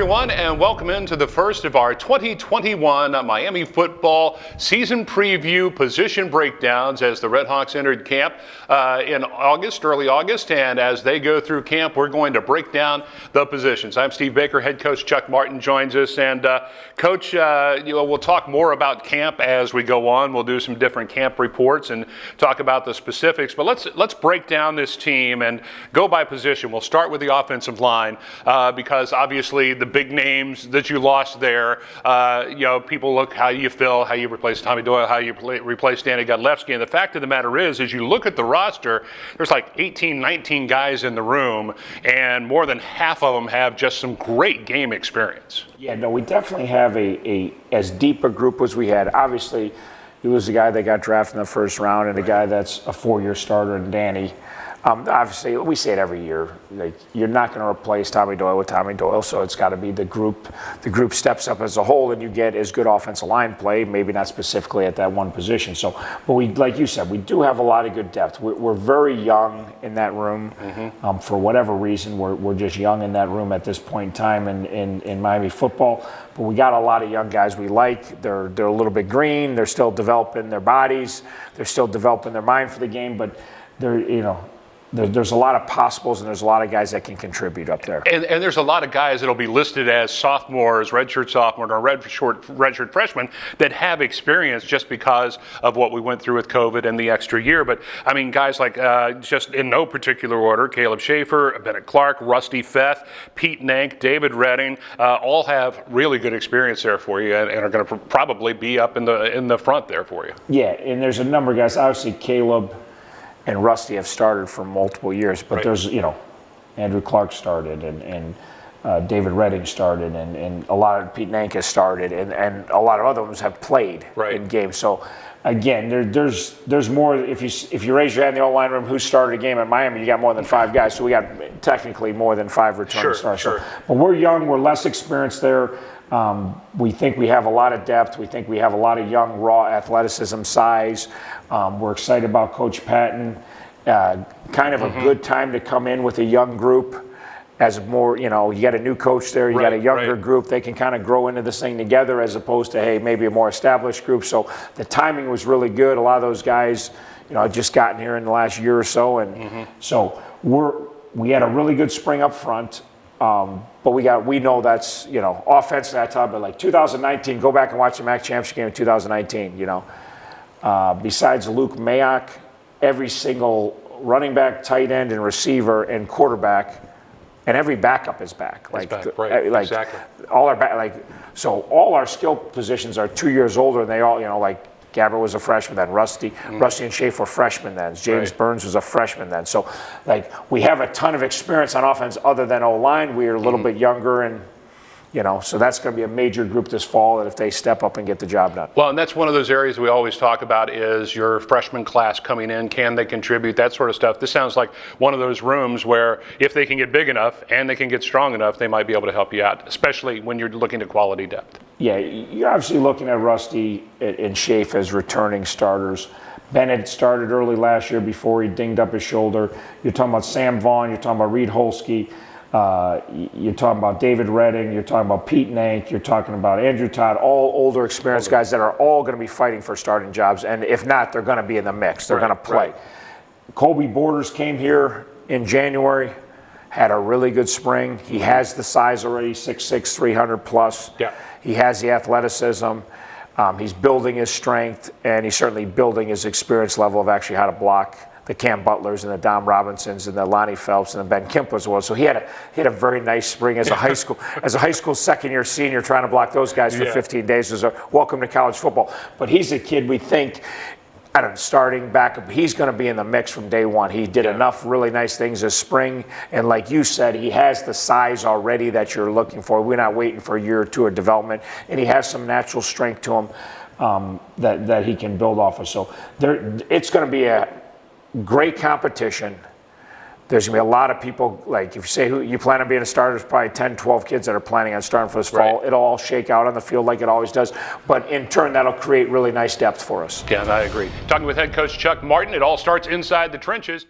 everyone, and welcome into the first of our 2021 Miami football season preview position breakdowns as the Redhawks entered camp in August, early August, and as they go through camp, we're going to break down the positions. I'm Steve Baker, head coach Chuck Martin joins us, and Coach, we'll talk more about camp as we go on. We'll do some different camp reports and talk about the specifics, but let's break down this team and go by position. We'll start with the offensive line because obviously the big names that you lost there, people look how you feel, how you replace Tommy Doyle, how you replace Danny Godlewski. And the fact of the matter is, as you look at the roster, there's like 18, 19 guys in the room, and more than half of them have just some great game experience. Yeah, no, we definitely have a as deep a group as we had. Obviously, he was the guy that got drafted in the first round and a guy that's a four-year starter in Danny. Obviously, we say it every year. Like, you're not going to replace Tommy Doyle with Tommy Doyle, so it's got to be the group. The group steps up as a whole, and you get as good offensive line play. Maybe not specifically at that one position. So, but we, like you said, we do have a lot of good depth. We're very young in that room. Mm-hmm. For whatever reason, we're just young in that room at this point in time in Miami football. But we got a lot of young guys we like. They're a little bit green. They're still developing their bodies. They're still developing their mind for the game. But there's a lot of possibles, and there's a lot of guys that can contribute up there. And there's a lot of guys that will be listed as sophomores, redshirt sophomore, or redshirt freshmen that have experience just because of what we went through with COVID and the extra year. But, I mean, guys like, just in no particular order, Caleb Schaefer, Bennett Clark, Rusty Feth, Pete Nank, David Redding, all have really good experience there for you and are going to probably be up in the front there for you. Yeah, and there's a number of guys. Obviously, Caleb and Rusty have started for multiple years, but there's, Andrew Clark started and David Redding started and a lot of Pete Nank has started and a lot of other ones have played in games. So again, there's more. If you raise your hand in the O-line room, who started a game at Miami, you got more than five guys. So we got technically more than five returning stars. Sure. So, but we're young, we're less experienced there. We think we have a lot of depth. We think we have a lot of young, raw athleticism, size. We're excited about Coach Patton. Kind of a good time to come in with a young group. As more, you got a new coach there, you got a younger group. They can kind of grow into this thing together as opposed to, hey, maybe a more established group. So the timing was really good. A lot of those guys, had just gotten here in the last year or so. And so we had a really good spring up front. But we know that's, offense that time, but like 2019, go back and watch the MAC championship game in 2019, besides Luke Mayock, every single running back, tight end, and receiver and quarterback, and every backup is back. Exactly. All our so all our skill positions are 2 years older, and they all, Gabbert was a freshman then. Rusty and Schaefer were freshmen then. James Burns was a freshman then. So, we have a ton of experience on offense other than O-line. We're a little bit younger and, so that's going to be a major group this fall, and if they step up and get the job done. Well, and that's one of those areas we always talk about is your freshman class coming in. Can they contribute? That sort of stuff. This sounds like one of those rooms where if they can get big enough and they can get strong enough, they might be able to help you out, especially when you're looking at quality depth. Yeah, you're obviously looking at Rusty and Schaefer as returning starters. Bennett started early last year before he dinged up his shoulder. You're talking about Sam Vaughn. You're talking about Reed Holsky. You're talking about David Redding, you're talking about Pete Nank, you're talking about Andrew Todd, all older, experienced guys that are all going to be fighting for starting jobs, and if not, they're going to be in the mix. They're going to play. Colby Borders came here in January, had a really good spring. He has the size already, 6'6", 300 plus. Yeah. He has the athleticism. He's building his strength, and he's certainly building his experience level of actually how to block the Cam Butlers and the Dom Robinsons and the Lonnie Phelps and the Ben Kimpers was. So he had a very nice spring as a high school second-year senior trying to block those guys for 15 days. It was a welcome to college football. But he's a kid we think, starting backup, he's going to be in the mix from day one. He did enough really nice things this spring, and like you said, he has the size already that you're looking for. We're not waiting for a year or two of development, and he has some natural strength to him that he can build off of. So it's going to be a great competition. There's going to be a lot of people, if you say who you plan on being a starter, there's probably 10, 12 kids that are planning on starting for this fall. It'll all shake out on the field like it always does. But in turn, that'll create really nice depth for us. Yeah, I agree. Talking with head coach Chuck Martin, it all starts inside the trenches.